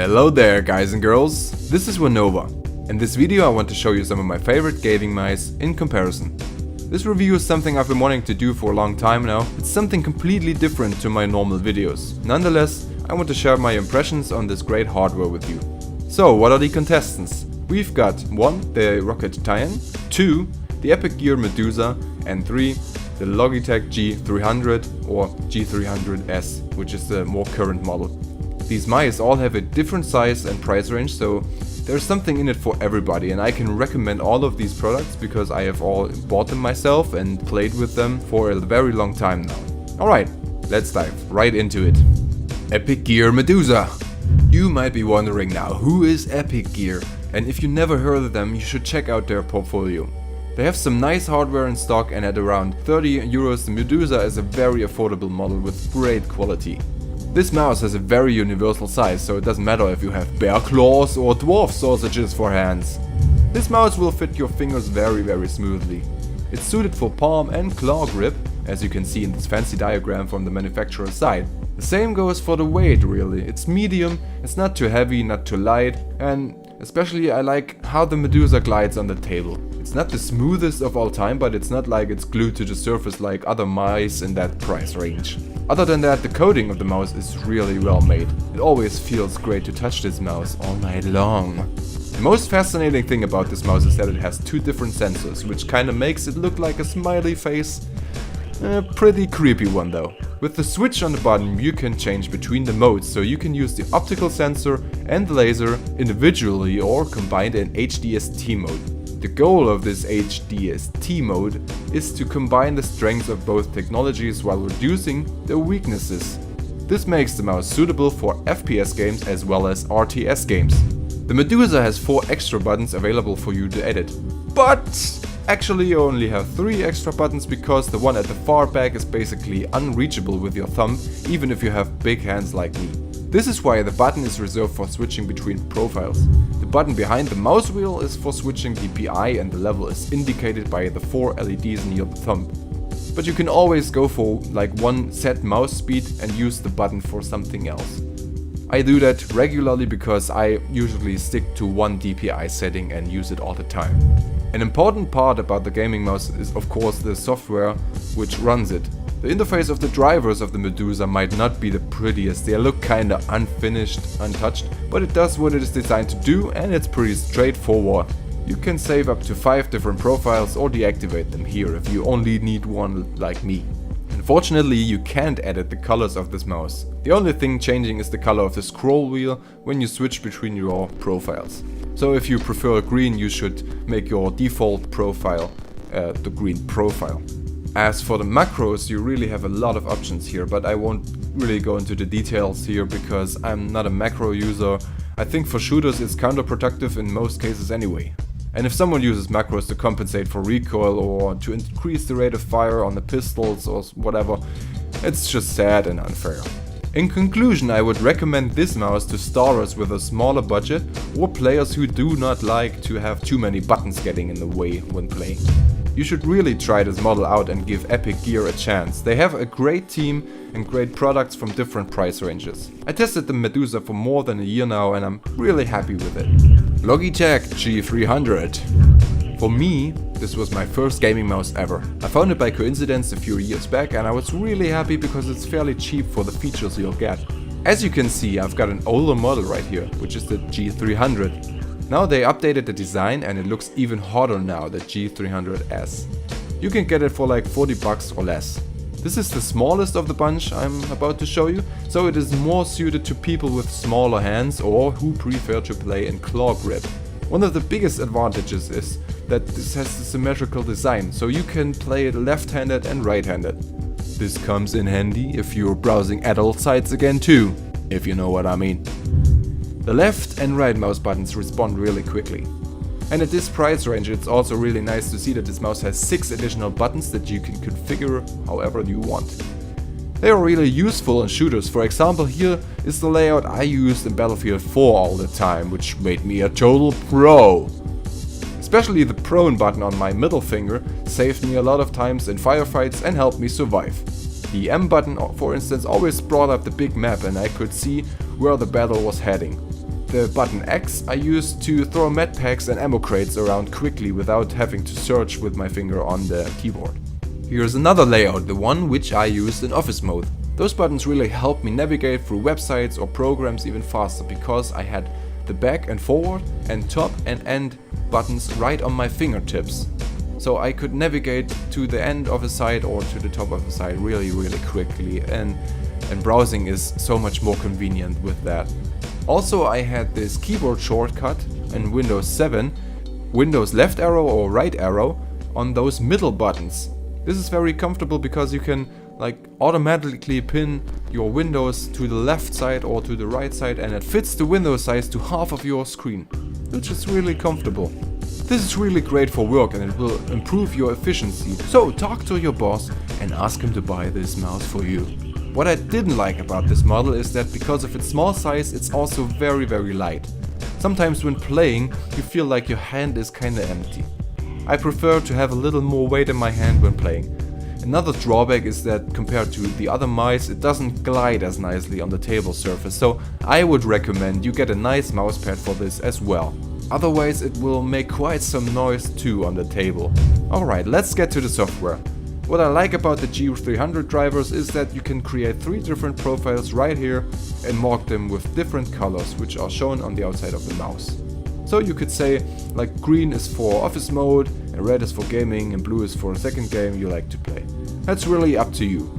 Hello there guys and girls, this is Wanova. In this video I want to show you some of my favorite gaming mice in comparison. This review is something I've been wanting to do for a long time now. It's something completely different to my normal videos. Nonetheless, I want to share my impressions on this great hardware with you. So, what are the contestants? We've got 1. The Rocket Titan, 2. The Epic Gear Medusa, and 3. The Logitech G300 or G300S, which is the more current model. These mice all have a different size and price range, so there's something in it for everybody, and I can recommend all of these products because I have all bought them myself and played with them for a very long time now. Alright, let's dive right into it. Epic Gear Medusa. You might be wondering now, who is Epic Gear? And if you never heard of them, you should check out their portfolio. They have some nice hardware in stock, and at around 30 euros the Medusa is a very affordable model with great quality. This mouse has a very universal size, so it doesn't matter if you have bear claws or dwarf sausages for hands. This mouse will fit your fingers very smoothly. It's suited for palm and claw grip, as you can see in this fancy diagram from the manufacturer's side. The same goes for the weight really. It's medium, it's not too heavy, not too light, and especially I like how the Medusa glides on the table. It's not the smoothest of all time, but it's not like it's glued to the surface like other mice in that price range. Other than that, the coating of the mouse is really well made. It always feels great to touch this mouse all night long. The most fascinating thing about this mouse is that it has 2 different sensors, which kinda makes it look like a smiley face. A pretty creepy one though. With the switch on the bottom you can change between the modes, so you can use the optical sensor and the laser individually or combined in HDST mode. The goal of this HDST mode is to combine the strengths of both technologies while reducing their weaknesses. This makes the mouse suitable for FPS games as well as RTS games. The Medusa has 4 extra buttons available for you to edit, but actually you only have 3 extra buttons because the one at the far back is basically unreachable with your thumb, even if you have big hands like me. This is why the button is reserved for switching between profiles. The button behind the mouse wheel is for switching DPI, and the level is indicated by the 4 LEDs near the thumb. But you can always go for like one set mouse speed and use the button for something else. I do that regularly because I usually stick to one DPI setting and use it all the time. An important part about the gaming mouse is of course the software which runs it. The interface of the drivers of the Medusa might not be the prettiest, they look kinda unfinished, untouched, but it does what it is designed to do and it's pretty straightforward. You can save up to 5 different profiles or deactivate them here if you only need one like me. Unfortunately, you can't edit the colors of this mouse. The only thing changing is the color of the scroll wheel when you switch between your profiles. So if you prefer green, you should make your default profile the green profile. As for the macros, you really have a lot of options here, but I won't really go into the details here because I'm not a macro user. I think for shooters it's counterproductive in most cases anyway. And if someone uses macros to compensate for recoil or to increase the rate of fire on the pistols or whatever, it's just sad and unfair. In conclusion, I would recommend this mouse to starters with a smaller budget or players who do not like to have too many buttons getting in the way when playing. You should really try this model out and give Epic Gear a chance. They have a great team and great products from different price ranges. I tested the Medusa for more than a year now and I'm really happy with it. Logitech G300. For me, this was my first gaming mouse ever. I found it by coincidence a few years back and I was really happy because it's fairly cheap for the features you'll get. As you can see, I've got an older model right here, which is the G300. Now they updated the design and it looks even hotter now, the G300S. You can get it for like 40 bucks or less. This is the smallest of the bunch I'm about to show you, so it is more suited to people with smaller hands or who prefer to play in claw grip. One of the biggest advantages is that this has a symmetrical design, so you can play it left-handed and right-handed. This comes in handy if you're browsing adult sites again too, if you know what I mean. The left and right mouse buttons respond really quickly. And at this price range it's also really nice to see that this mouse has 6 additional buttons that you can configure however you want. They are really useful in shooters. For example, here is the layout I used in Battlefield 4 all the time, which made me a total pro. Especially the prone button on my middle finger saved me a lot of times in firefights and helped me survive. The M button, for instance, always brought up the big map and I could see where the battle was heading. The button X I use to throw med packs and ammo crates around quickly without having to search with my finger on the keyboard. Here's another layout, the one which I used in office mode. Those buttons really help me navigate through websites or programs even faster because I had the back and forward and top and end buttons right on my fingertips. So I could navigate to the end of a site or to the top of a site really quickly, and browsing is so much more convenient with that. Also, I had this keyboard shortcut in Windows 7, Windows left arrow or right arrow on those middle buttons. This is very comfortable because you can automatically pin your windows to the left side or to the right side, and it fits the window size to half of your screen, which is really comfortable. This is really great for work and it will improve your efficiency. So talk to your boss and ask him to buy this mouse for you. What I didn't like about this model is that because of its small size, it's also very light. Sometimes when playing, you feel like your hand is kinda empty. I prefer to have a little more weight in my hand when playing. Another drawback is that compared to the other mice, it doesn't glide as nicely on the table surface, so I would recommend you get a nice mousepad for this as well. Otherwise it will make quite some noise too on the table. Alright, let's get to the software. What I like about the G300 drivers is that you can create 3 different profiles right here and mark them with different colors, which are shown on the outside of the mouse. So you could say like green is for office mode, and red is for gaming, and blue is for a second game you like to play. That's really up to you.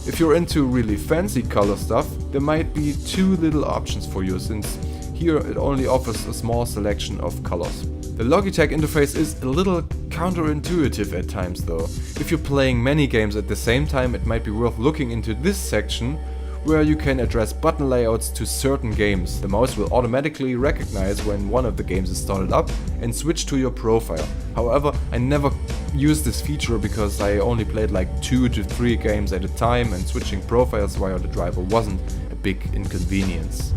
If you're into really fancy color stuff, there might be 2 little options for you, since here it only offers a small selection of colors. The Logitech interface is a little counterintuitive at times though. If you're playing many games at the same time, it might be worth looking into this section where you can address button layouts to certain games. The mouse will automatically recognize when one of the games is started up and switch to your profile. However, I never used this feature because I only played like 2 to 3 games at a time, and switching profiles via the driver wasn't a big inconvenience.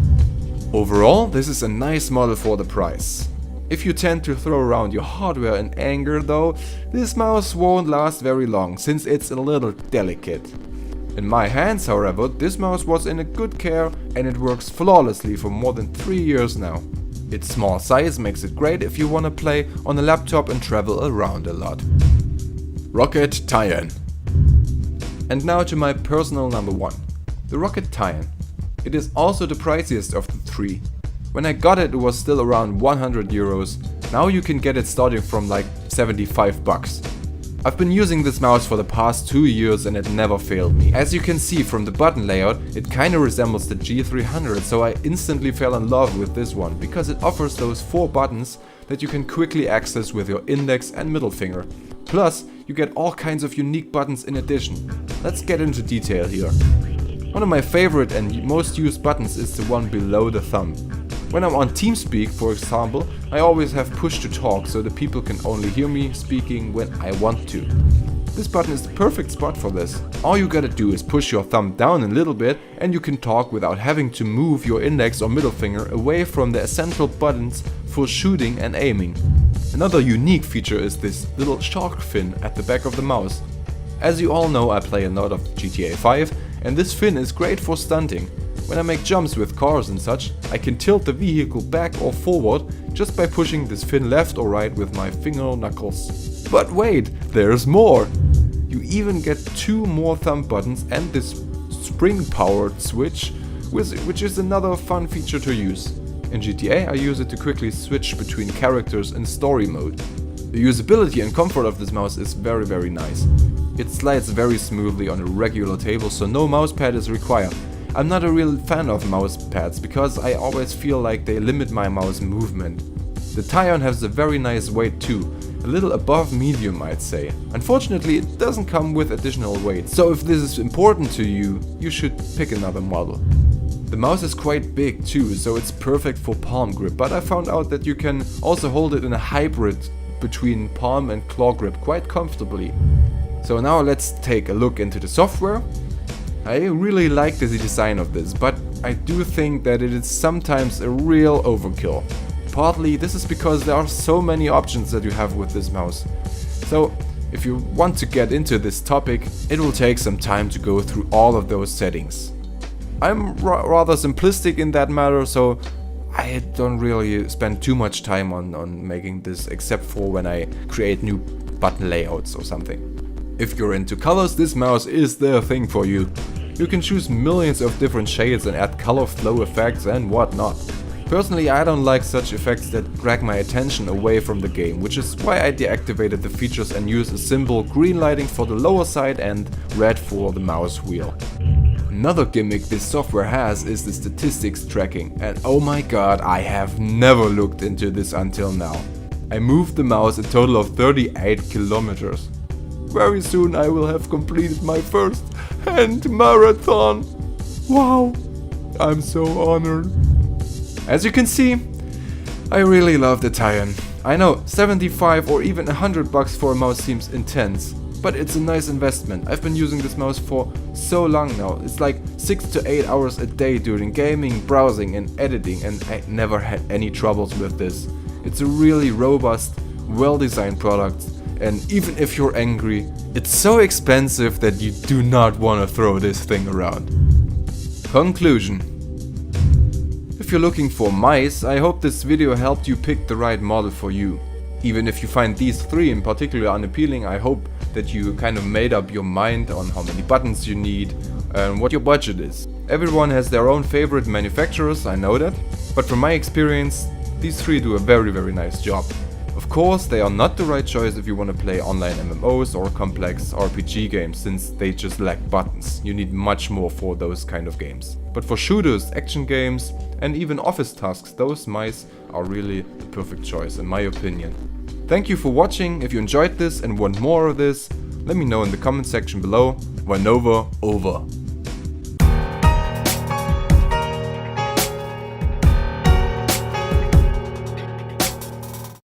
Overall, this is a nice model for the price. If you tend to throw around your hardware in anger though, this mouse won't last very long since it's a little delicate. In my hands, however, this mouse was in a good care and it works flawlessly for more than 3 years now. Its small size makes it great if you wanna play on a laptop and travel around a lot. Roccat Tyan. And now to my personal number 1, the Roccat Tyan. It is also the priciest of the 3. When I got it, it was still around 100 euros. Now you can get it starting from like 75 bucks. I've been using this mouse for the past 2 years and it never failed me. As you can see from the button layout, it kinda resembles the G300, so I instantly fell in love with this one because it offers those 4 buttons that you can quickly access with your index and middle finger. Plus, you get all kinds of unique buttons in addition. Let's get into detail here. One of my favorite and most used buttons is the one below the thumb. When I'm on TeamSpeak, for example, I always have push to talk so the people can only hear me speaking when I want to. This button is the perfect spot for this. All you gotta do is push your thumb down a little bit and you can talk without having to move your index or middle finger away from the essential buttons for shooting and aiming. Another unique feature is this little shark fin at the back of the mouse. As you all know, I play a lot of GTA 5 and this fin is great for stunting. When I make jumps with cars and such, I can tilt the vehicle back or forward just by pushing this fin left or right with my finger knuckles. But wait, there's more! You even get 2 more thumb buttons and this spring-powered switch, which is another fun feature to use. In GTA I use it to quickly switch between characters in story mode. The usability and comfort of this mouse is very nice. It slides very smoothly on a regular table, so no mousepad is required. I'm not a real fan of mouse pads because I always feel like they limit my mouse movement. The Tyan has a very nice weight too, a little above medium I'd say. Unfortunately it doesn't come with additional weight, so if this is important to you, you should pick another model. The mouse is quite big too, so it's perfect for palm grip, but I found out that you can also hold it in a hybrid between palm and claw grip quite comfortably. So now let's take a look into the software. I really like the design of this, but I do think that it is sometimes a real overkill. Partly this is because there are so many options that you have with this mouse. So if you want to get into this topic, it will take some time to go through all of those settings. I'm rather simplistic in that matter, so I don't really spend too much time on making this, except for when I create new button layouts or something. If you're into colors, this mouse is the thing for you. You can choose millions of different shades and add color flow effects and whatnot. Personally, I don't like such effects that drag my attention away from the game, which is why I deactivated the features and use a simple green lighting for the lower side and red for the mouse wheel. Another gimmick this software has is the statistics tracking, and oh my god, I have never looked into this until now. I moved the mouse a total of 38 kilometers. Very soon I will have completed my first hand marathon. Wow, I'm so honored. As you can see, I really love the tie-in. I know 75 or even $100 for a mouse seems intense, but it's a nice investment. I've been using this mouse for so long now. It's like 6 to 8 hours a day during gaming, browsing and editing, and I never had any troubles with this. It's a really robust, well-designed product, and even if you're angry, it's so expensive that you do not want to throw this thing around. Conclusion. If you're looking for mice, I hope this video helped you pick the right model for you. Even if you find these three in particular unappealing, I hope that you kind of made up your mind on how many buttons you need and what your budget is. Everyone has their own favorite manufacturers, I know that, but from my experience, these three do a very nice job. Of course, they are not the right choice if you want to play online MMOs or complex RPG games, since they just lack buttons. You need much more for those kind of games. But for shooters, action games and even office tasks, those mice are really the perfect choice in my opinion. Thank you for watching. If you enjoyed this and want more of this, let me know in the comment section below. Vanova over.